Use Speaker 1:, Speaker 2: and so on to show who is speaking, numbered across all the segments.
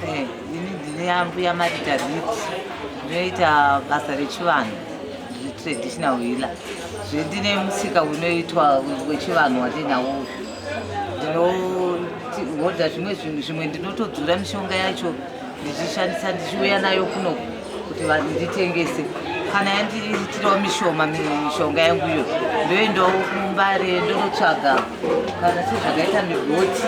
Speaker 1: Ini Mbuya Marita Reid ndinoita basa rechivanhu traditional healer. Ndine musika unoitwa wechivanhu watinawo. Ndinohodha zvimwe ndinotodzura mishonga yacho ndichishandisa ndichiuya nayo kuno kuti nditengese. Kana yandiitirawo mishonga yangu iyo ndoendawo kumbare ndonotsvaga kana sezvakaita migoti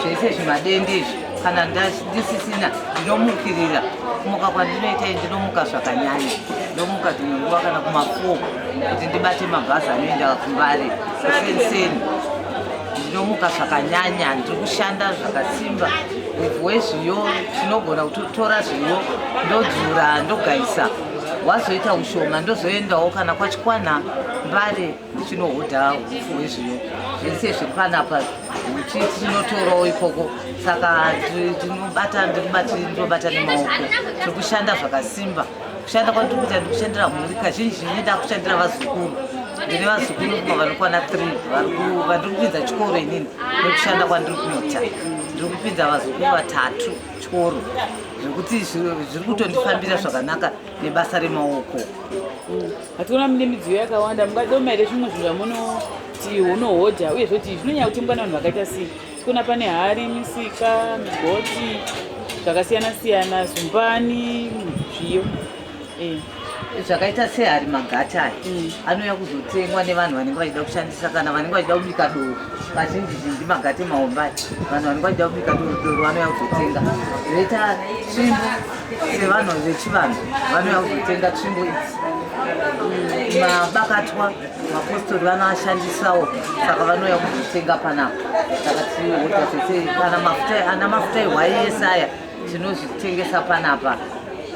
Speaker 1: zvese zvimadende izvi. Kana ndisisina ndinomukirira kumuka kwandinoita ndinomuka zvakanyanya, ndomuka dzimwe nguva kana kuma4 kuti ndibate mabhazi anoenda kumbare kuseni. Ndinomuka zvakanyanya, ndiri kushanda zvakasimba. Ivhu wezviyo tinogona kutora zviyo ndodzura ndogaisa. Wazoita ushoma ndozoendawo kana kwachikwana mbare ndichinohodha ivhu wezviyo. Zvese zviri panapa tinotorawo ikoko. Saka ndinobata nemaoko. Tiri kushanda zvakasimba. Kushanda kwandiri kuita ndikushandira mhuri. Kazhinji ndinoda kushandira vazukuru. Ndine vazukuru vanokwana 3 vandiri kupinza chikoro inini nekushanda kwandiri kuita. Ndiri kupinza vazukuru 3 chikoro zvekuti zviri kutondifambira zvakanaka nebasa remaoko.
Speaker 2: Hationa mune midziyo yakawanda, mungadawo maire zvimwe zvinhu zvamunoti unohodha uye zvoti zvinonyanya kutengwa nevanhu vakaita sei? Kuna pane hari, misika, migoti zvakasiyana siyana, zumbani, zviyo.
Speaker 1: Zvakaita sehari magati aya anouya kuzotengwa nevanhu vanenge vachida kushandisa kana vanenge vachida kubika doro. Kazhinji zhinji magati maombai vanhu vanenge vachida kubika doro vanouya kuzotenga. Zvoita tsvimbo sevanhu vechivanhu vanouya kuzotenga tsvimbo idzi. Mabakatwa mapositori vanoashandisawo saka vanouya kuzotenga panapa. Saka tinohodha zvese kana mafuta ehwai ese aya tinozvitengesa panapa.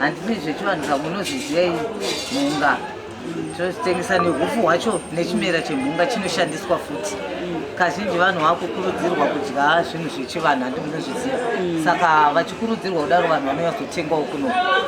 Speaker 1: Handini zvechivanhu samunozviziva mhunga tozvitengesa nehufu hwacho nechimera chemhunga chinoshandiswa futi. Kazhinji vanhu vakukurudzirwa kudya zvinhu zvechivanhu, handi munozviziva. Saka vachikurudzirwa kudaro vanhu vanouya kuzotengawo kuno